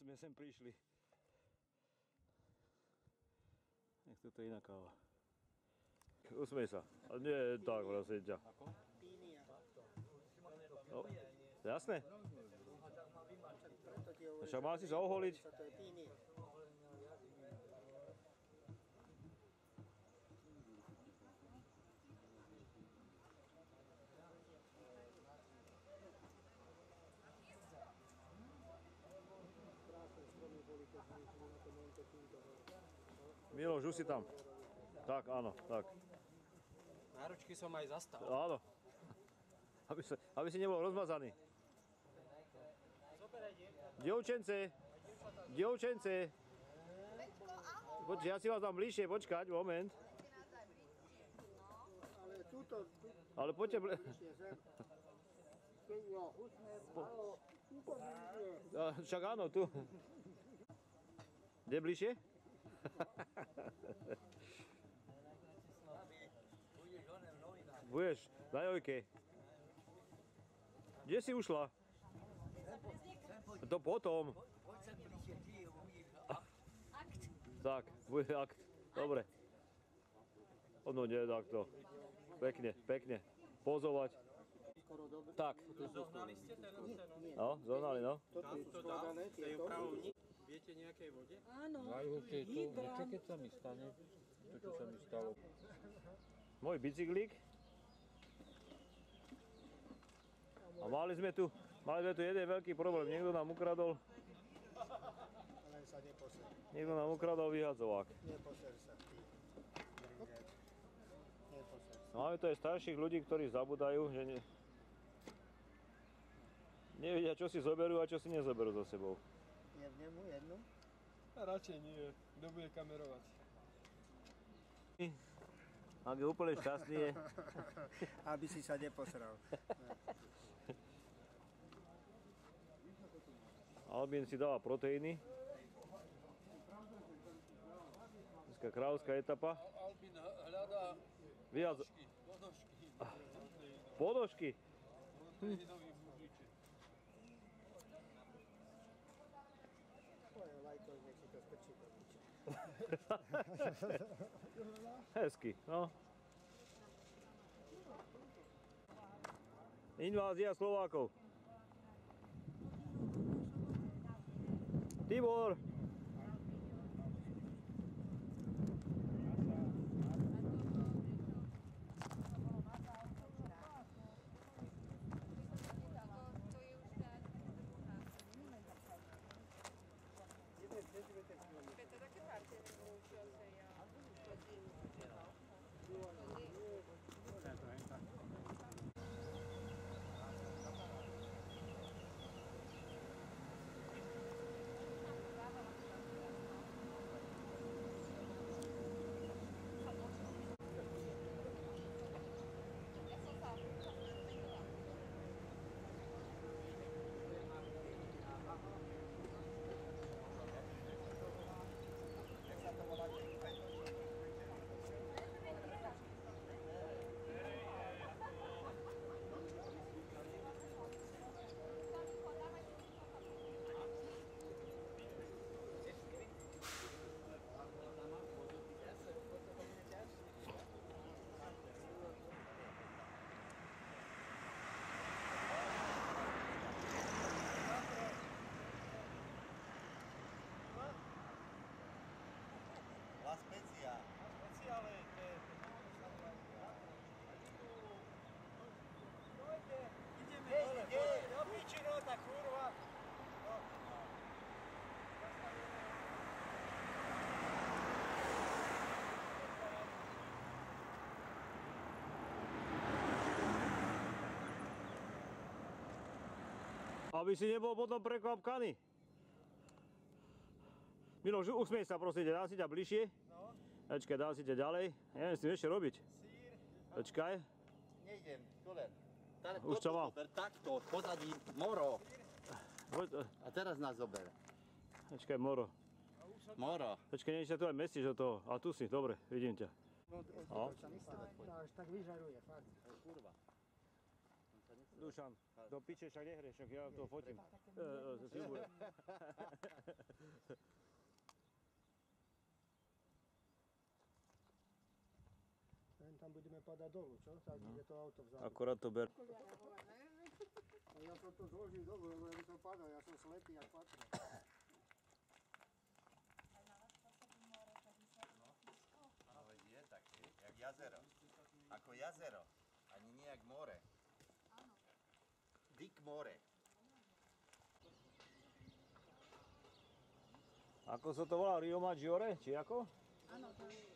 sme sem prišli. Nech toto je iná káva. Usmej sa. A nie tak, prosím ťa. No, jasné? Však mal si sa oholiť. Miloš, už si tam. Tak, áno, tak. Náručky som aj zastal. Áno. Aby si nebol rozmazaný. Dievčence. Počkaj, ja si vás dám bližšie, počkať, moment. Ale poďte bližšie. Však áno, tu. Kde bližšie? Budeš na Jojke. Kde si ušla? To potom. Tak, bude akt. Dobre. Ono nie, takto. Pekne. Pozovať. Tak. Zohnali ste teraz cenu? No, zohnali, no. To dá? To je pravovník? Viete nejakej vode? Áno. Čo keď sa mi stane? To, čo sa mi stalo. Môj bicyklík. A mali sme tu jeden veľký problém. Niekto nám ukradol. Len sa neposer. Niekto nám ukradol vyhadzovák. Neposer sa ty. Neposer sa. Máme tu aj starších ľudí, ktorí zabudajú, že nevedia, čo si zoberú a čo si nezoberú so sebou. Jednemu jednu? Radšej nie. Kto bude kamerovať? Ak je úplne šťastný je. Aby si sa neposral. Albín si dáva proteíny. Dneska kráľovská etapa. Albín hľadá Ponožky. proteínový mužiček. Lajko, nech si to strčí do piče. Hezky, no. Invázia Slovákov. Tibor! La Spezia. Speciále, to je... Ideme dole. Do piči, no, tá kurva. No. Aby si nebol potom prekvapkaný. Miloš, usmiej sa prosím, dám si ťa bližšie. No. Počkaj, dám si ťa ďalej. Neviem si ešte robiť. Sír. Počkaj. Nejdem, dole. Už čo mám. Takto, pozadí Moro. A teraz nás zober. Počkaj, Moro. Moro. Počkaj, nie sa tu aj mestíš do toho. A tu si, dobre, vidím ťa. No, No. to sa nestane. Až tak vyžaruje, fakt. Kurva. Dušan, do piče však nehreš, však ja to fotím. Filmujem. Tam budeme padať dolu, čo? Tak ide to auto vzadu. Akorát to ber. Ja som to zložil dolu, lebo ja by som padal, ja som slepý, jak patrí. No veď je také, jak jazero. Ako jazero, ani nie jak more. Dick more. Ako sa to volá? Rio Maggiore? Či ako? Áno, to je.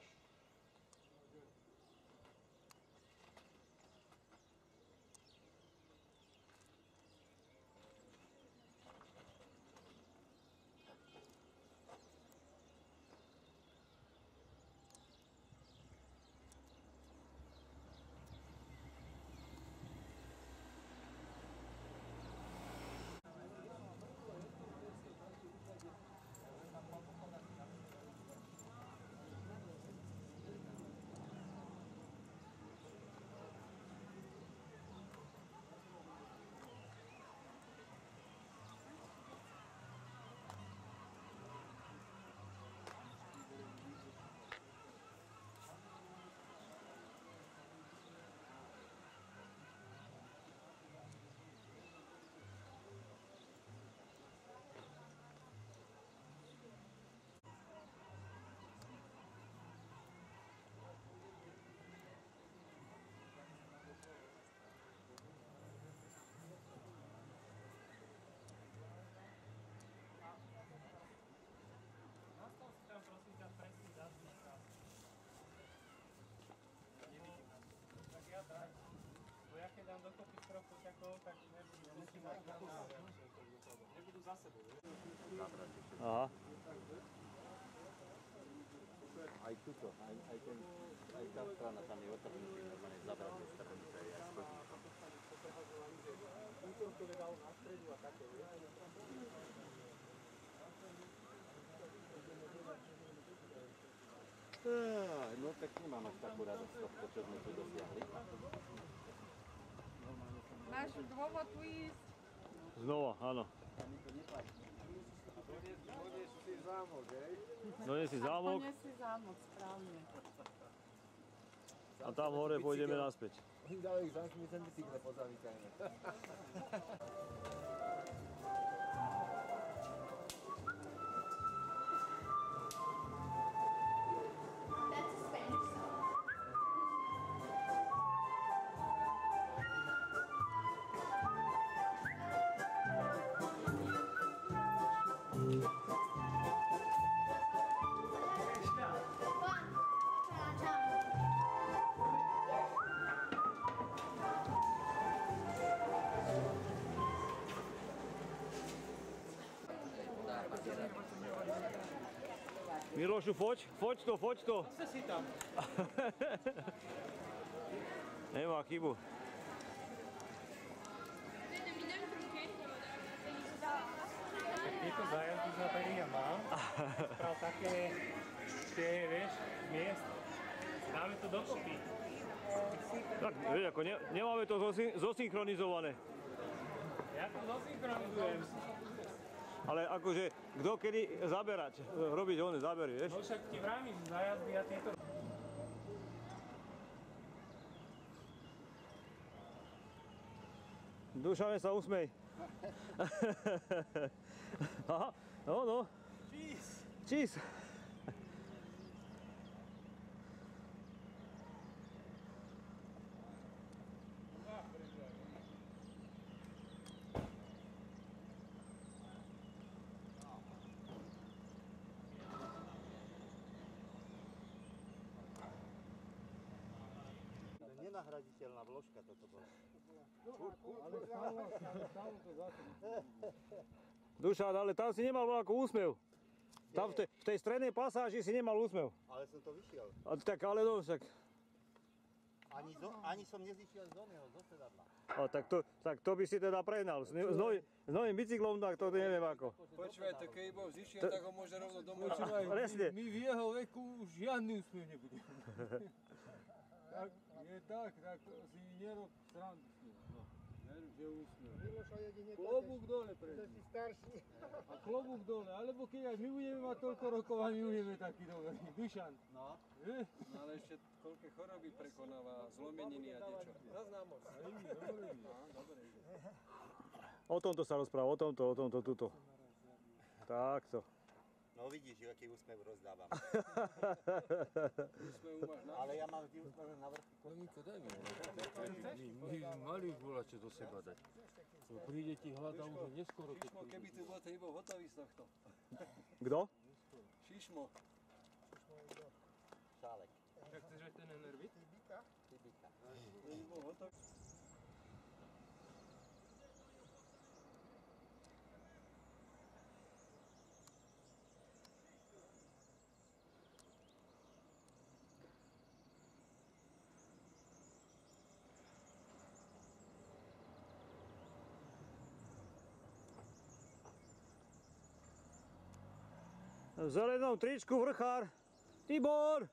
Bo ja keď dám dokopy troch poťakov, tak musím mať na nebudú za sebou. Aha. Aj tuto, aj tá strana tam je otrhnutý, normálne zabrať do strany, to je jak chodníkom. Útor to vedal na stredu a také, No tak nemám až takú radosť z tohto, čo sme tu dosiahli. Máš dôvod tu ísť? Znova, áno. Donies si zámok, hej? Dones si zámok Poniesie zámok, správne. a tam hore pôjdeme naspäť. Oni dali zamknúť ten bicykle pozamykajme. That's a Spanish song. One, Milošu, foď to. Chce si tam. Nemá chybu. Tieto zájazdy za tady ja mám. Prav také, tie, vieš, miest. Dáme to dokopy. Tak, vieš, ako nemáme to zosynchronizované. Ja to zosynchronizujem. Ale akože, kto kedy zaberať, robiť oné zábery, vieš? No však ti vravím, zájazdy a tieto. Dušane, sa usmej. Aha, no. Cheese. Nenahraditeľná vložka toto bola. Dušan, ale tam si nemal ako úsmev. Tam v tej strednej pasáži si nemal úsmev. Ale som to vyšiel. A tak ale no, však. Ani som nezišiel z oného, zo sedadla. A tak to by si teda prehnal. S novým bicyklom, tak to neviem ako. Počúvaj, tak keď bol zišiel, tak ho môže rovno domov. Presne. My v jeho veku už žiadny úsmev nebudeme. Tak je tak si nerob srandu s ním. No, veru. že úsmev. Klobúk dole pred ním. A klobúk dole, alebo keď aj my budeme mať toľko rokov a my budeme taký dobrý. Dušan. No. No ale ešte koľké choroby prekonáva, zlomeniny a niečo. Zaznámo. Dobre. O tomto sa rozpráva, o tomto, tuto. Takto. No vidíš, aký úsmev rozdávam. Úsmev máš na... Ale ja mám vždy úsmev na vrchu. No Niko, daj mi. My mali už bola čo do seba dať. No, príde ti hlada už neskoro. Šišmo, keby tu bol, to nebol hotový z tohto. Kto? Šišmo. Šálek. Jak chceš aj ten nervy? Tybika. To nebol hotový. V zelenom tričku vrchár. Tibor!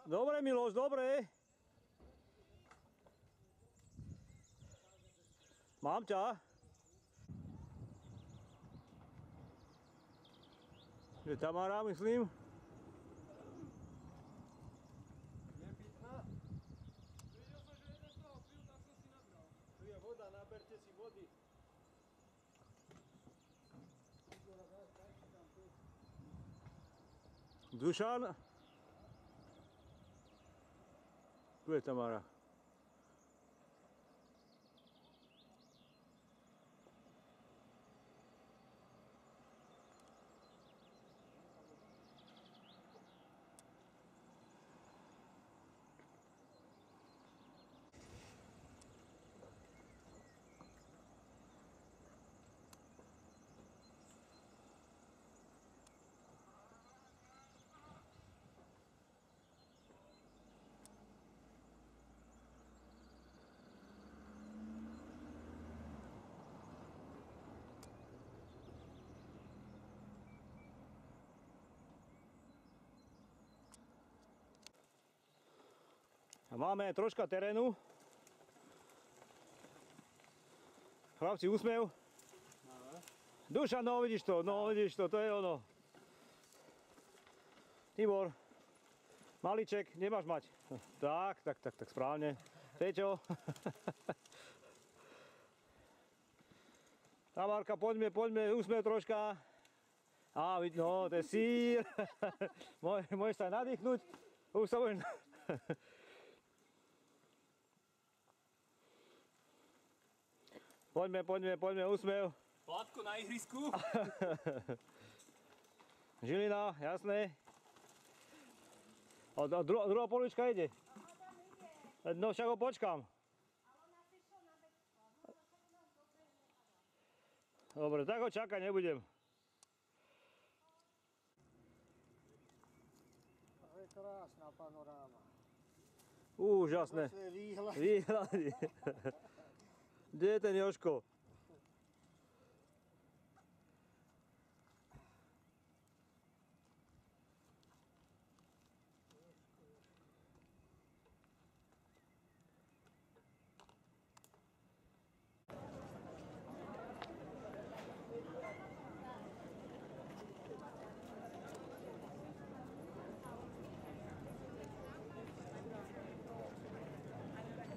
Dobre, Miloš, dobre. Mám ťa. Je Tamara, myslím. Je pitná? Videl som, že jeden z toho pil, tak som si nabral. Tu je voda, naberte si vody. Dušan. Tu je Tamara. Máme troška terénu. Chlapci, úsmev. Dušan, no vidíš to, to je ono. Tibor, maliček, nemáš mať. Tak, správne. Peťo. Tamárka, poďme, úsmev troška. Á, no, to je sír. Môžeš sa nadýchnuť. Už sa môžeš... Poďme, úsmev. Plátko na ihrisku. Žilina, jasné. A druhá polička ide. No však ho počkám. Dobre, tak ho čakať nebudem. To je krásna panoráma. Úžasné. To je výhľad. Výhľady. Kde je ten Jožko?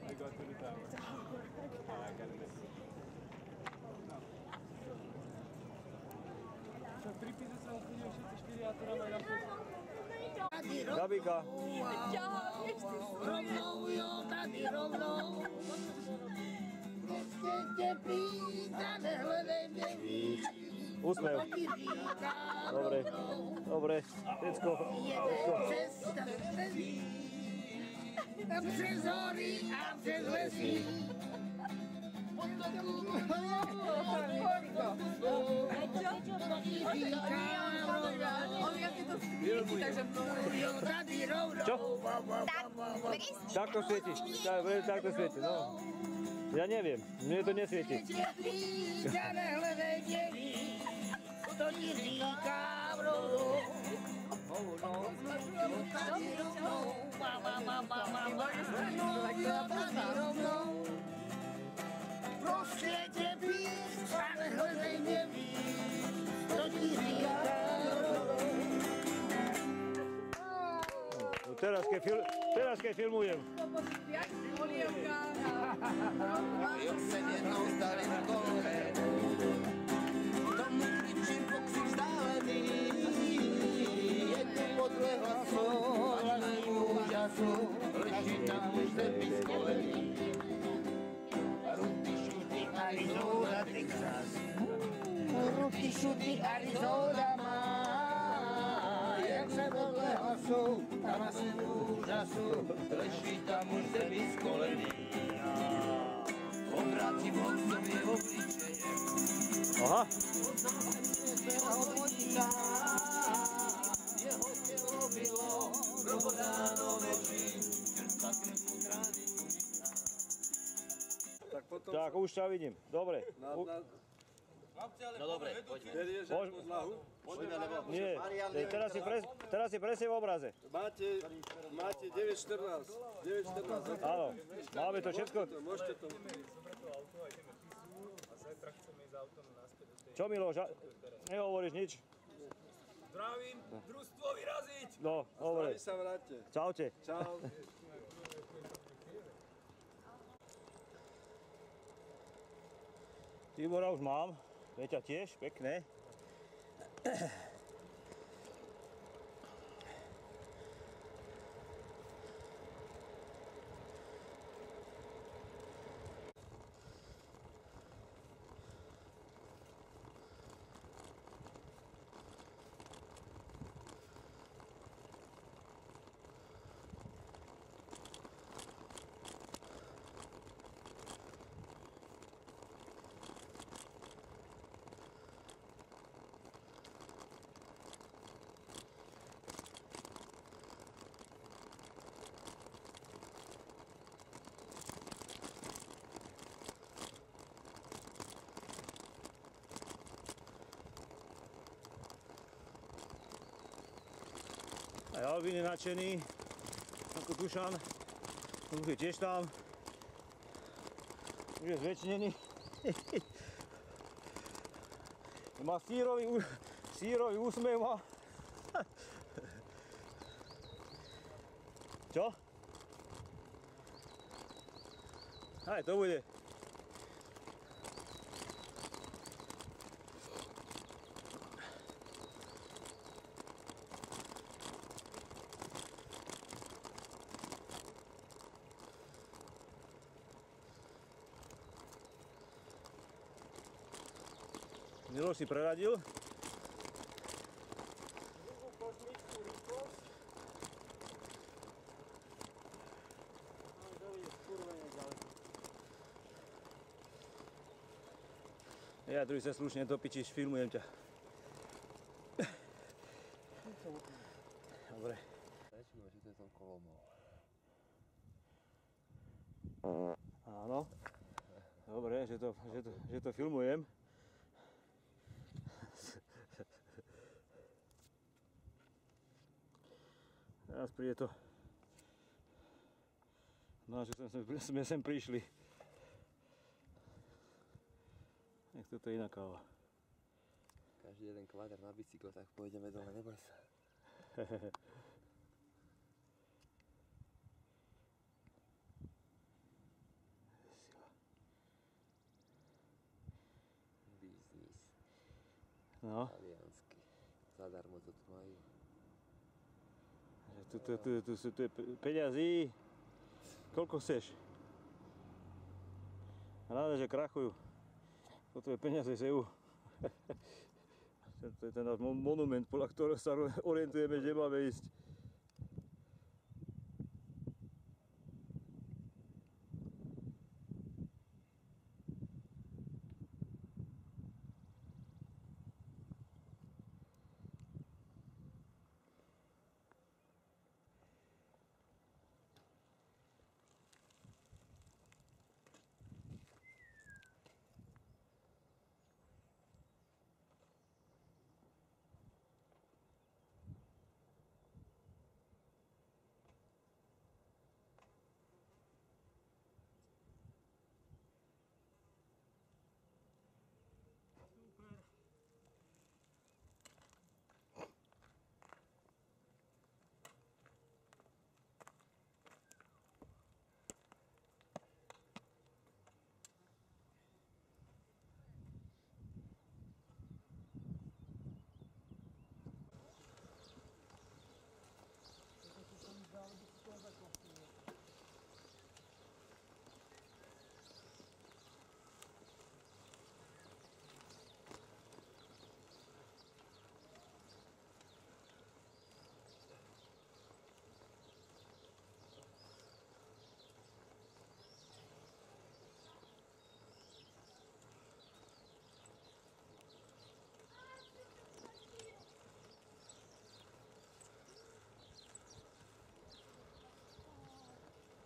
I got to the tower. I got it. Však pri píze sa odchodia všetci 4 a teda majú na to. Gabika. Rovnou, jo, tady rovnou. Prostě tě pýta, nehledej mě víc. Úsmev. Dobre, Tecko. Přes stezí, a přes hory a přes lesy. Čo? Takto svieti. Takto svieti, no. Ja neviem, mne to nesvieti. Nehledej děví, to ti říká broudo. Tady rovnou, tady rovnou. Prostě tě píš, a nehledej mě víc, to ti říká broudo. No teraz keď filmujem. Jo se jednou zdali na kole, tomu kričím pokřik vzdálený, je tu podle hlasu, a mému úžasu, leží tam už zemi z kolení. Ruty, šuty, Arizona, Texas, ruty, šuty, Arizona má, jak se podle hlasu, a na mému úžasu, leží tam už zemi z kolení. Obrátím ho k sobě obličejem. Aha. Jeho tělo bylo probodáno nečím, čerstva krev mu trány uniká. Tak potom... Tak, už ťa vidím. Dobre. No dobre, poďme. Berieš Môžem- podlahu? Poďme, lebo... Nie, teraz si presne v obraze. Máte 9.14. 9.14. Áno, máme to všetko. Môžete to. Čo Miloš, nehovoríš nič? Zdravím, družstvo vyraziť. No, dobre. Vy sa vráťte. Čaute. Čau. Tibora už mám, Peťa tiež, pekné. Aj Albín je nadšený, ako Dušan, už je tiež tam, už je zväčšnený. Má sírový úsmev má. Čo? Aj to bude. Miloš si preradil. Ja, druhý sa slušne dopičíš, filmujem ťa. Dobre. Áno. Dobre, že to filmujem. Teraz príde to. No, že sme sem prišli. Nech toto je iná káva. Každý jeden kvádr na bicyklo, tak pôjdeme dole, neboj sa. Biznis. No. Taliansky. Zadarmo to tu majú. Tu sú peňazí. Koľko chceš? Ráda, že krachujú. Toto je peniaze z EU. To je ten náš monument, podľa ktorého sa orientujeme, kde máme ísť.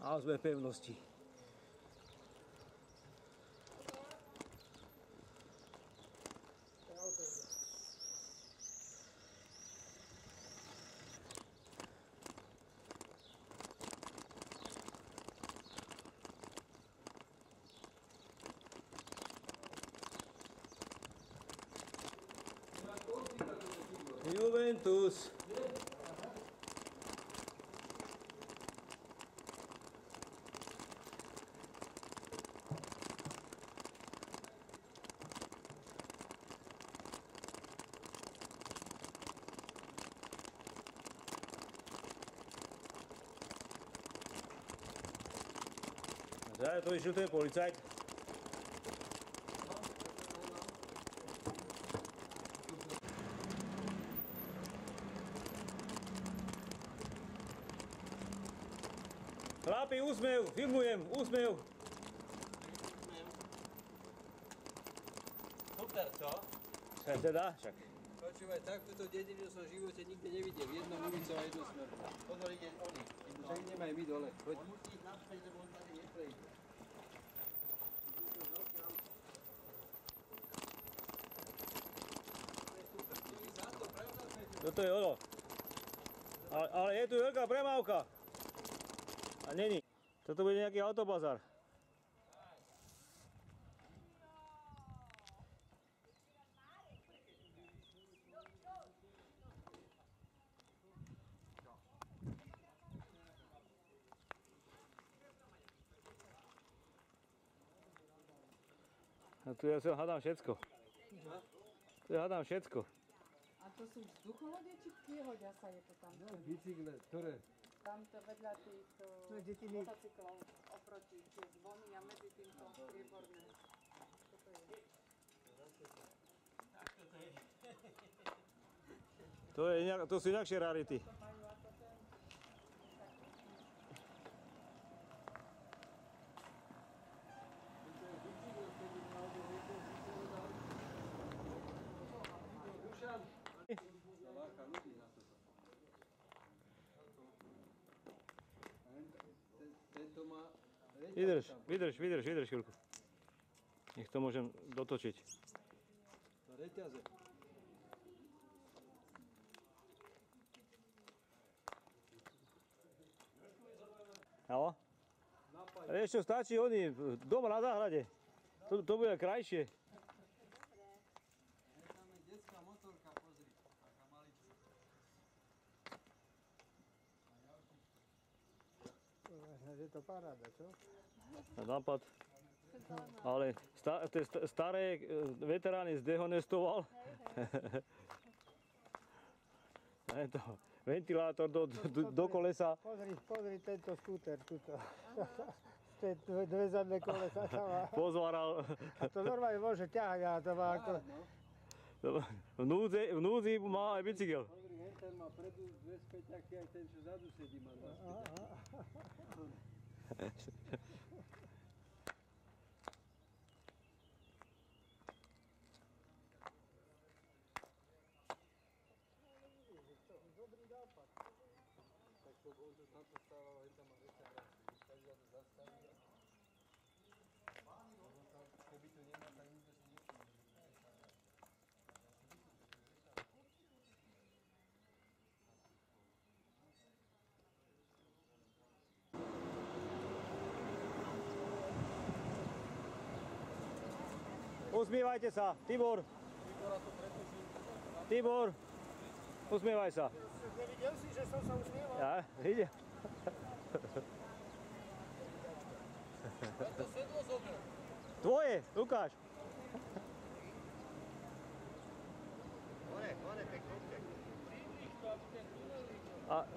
A sme v pevnosti. Juventus. Da, to išiel ten policajt. Chlapi, úsmev, filmujem, úsmev. Super, čo? Teda, však. Počúvaj, takúto dedinu som v živote nikde nevidel. Jedna ulica a jedno smer. Pozor, ide oni. Však ideme aj my dole. Poď. On musí ísť naspäť, lebo on tady neprejde. Toto je ono. Ale je tu veľká premávka. A není. Toto bude nejaký autobazár. A tu ja sa hádam všetko. Tu ja hádam všetko. A to sú vzducholode, či priehodia sa je to tam? No, bicykle, ktoré? Tamto vedľa tých motocyklov oproti tie zvony a medzi týmto strieborné. Toto je. To sú inakšie rarity. Vydrž chvíľku. Nech to môžem dotočiť. Reťaze. Haló? Vieš čo, stačí oni, doma na záhrade. To bude krajšie. Tam je detská motorka, pozri. Taká malička. Je to paráda, čo? Nápad. Ale staré veterány zdehonestoval. Tento ventilátor do kolesa. Pozri tento skúter, tuto. Dve zadné kolesa sa má. Pozvaral. A to normálne môže ťahať, a to má ako... V núdzi má aj bicykel. Pozri, ten má predu dve späťaky, aj ten, čo zadu sedí, má dva späťaky. Usmievajte sa, Tibor. Tibor, usmievaj sa. Nevidel si, že som sa usmieval? Ja, ide. Tvoje, ukáž. Hore, peknúček.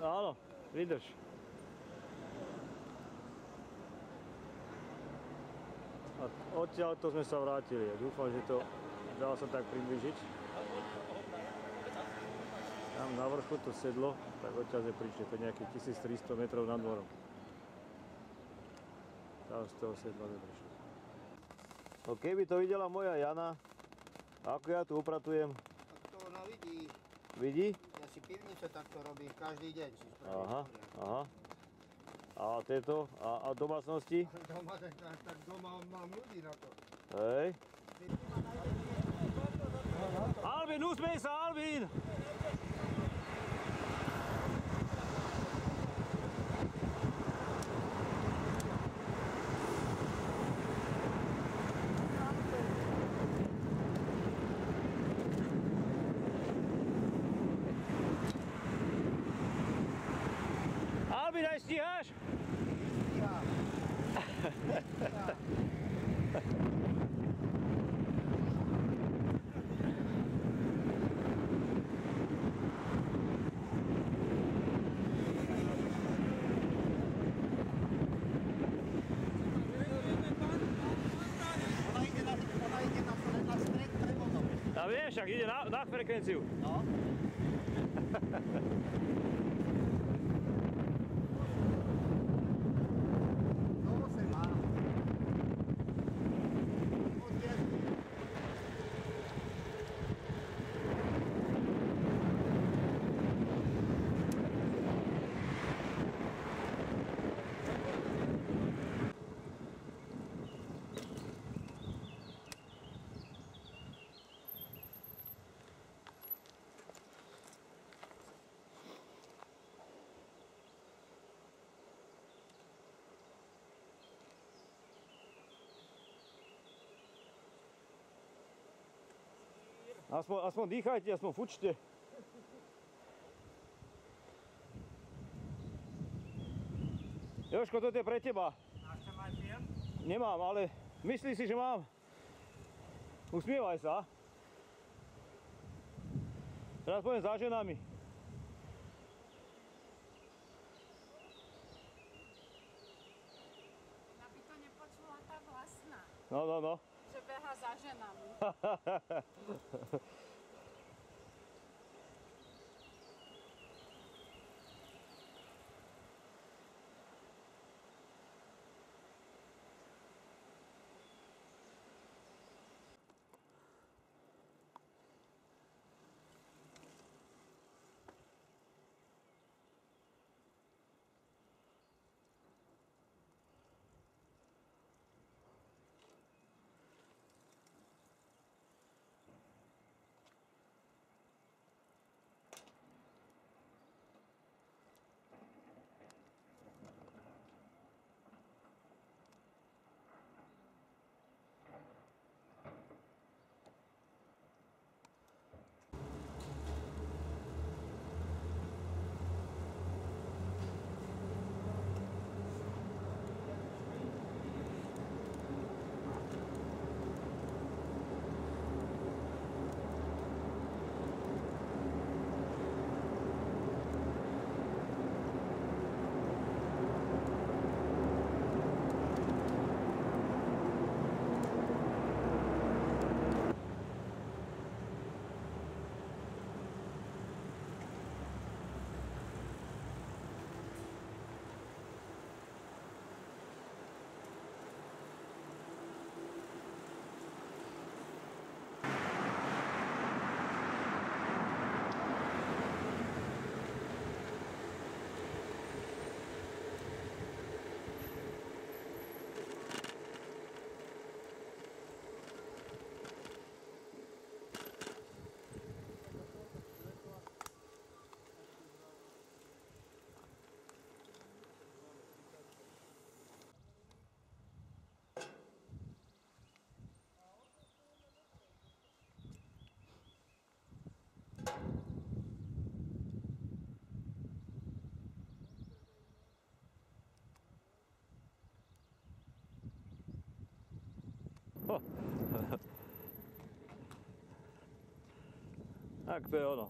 Áno, vydrž. A odtiaľ to sme sa vrátili. Ja dúfam, že to dá sa tak približiť. Tam na vrchu to sedlo, tak odtiaľ sme prišli. To je nejakých 1300 metrov nad morom. Tam z toho sedla sme prišli. No keby to videla moja Jana, ako ja tu upratujem. Tak to ona vidí. Vidí? Ja si pivnice takto robím každý deň. Aha. A tieto? A domácnosti? Doma, tak doma mám ľudí na to. Hej. Albin, usmej sa, Albin! Albin, aj stíhaš? Stíham. Ona ide na stred prevodom. A vieš, ak ide na frekvenciu. No. Aspoň dýchajte, aspoň fučte. Jožko, toto je pre teba. Ešte máš film? Nemám, ale myslíš si, že mám. Usmievaj sa. Teraz poviem za ženami. Aby to nepočula tá vlastná, No. že beha za ženami. Tak to je ono.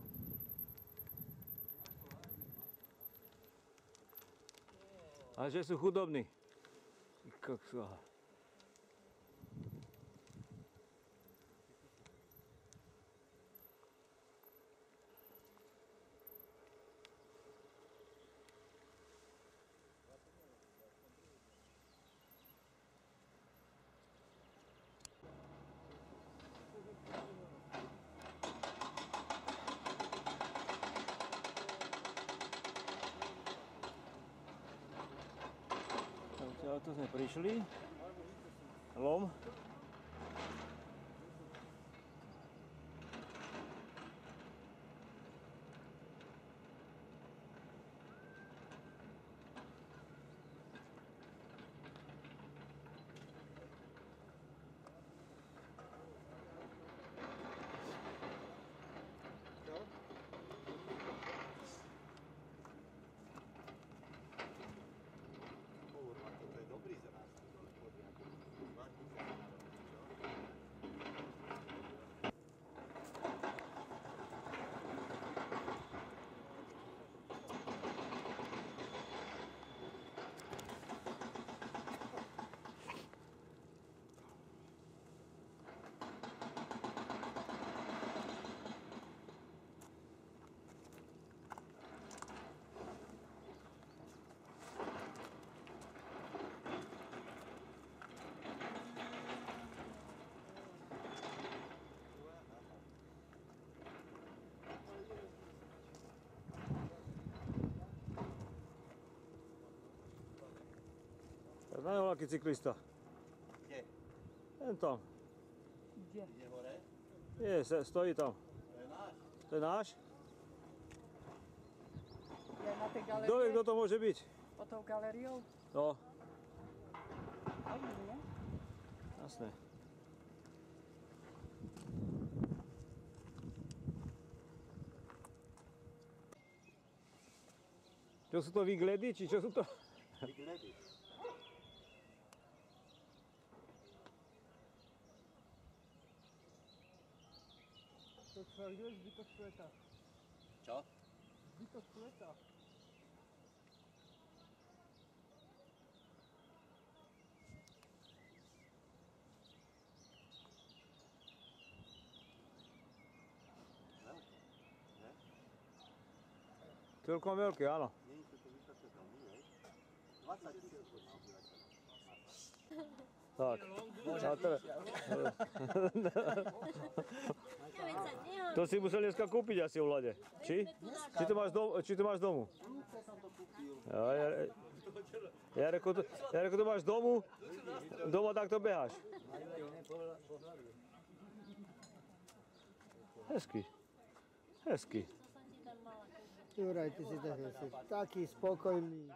A že sú chudobní. Kokso. prišli. Lom. Na neho aký cyklista. Kde? Ten tam. Kde? Ide hore? Nie, stojí tam. To je náš. To je náš? Je na tej Kto vie, galerii? kto to môže byť? Pod tou galériou? No, Áno, nie? jasné. Čo sú to výgledy, či čo sú to? Výgledy. To čo, kde je zbytok sveta? Čo? Zbytok sveta. Celkom veľké, áno. Nie sú to vysoké domy, hej? 20 000 Tak. A teraz... To si musel dneska kúpiť asi v Lade. Či? Či to máš domu? Ja reku, to máš domu, doma takto beháš. Hezky. Hezky. Juraj, ty si taký spokojný.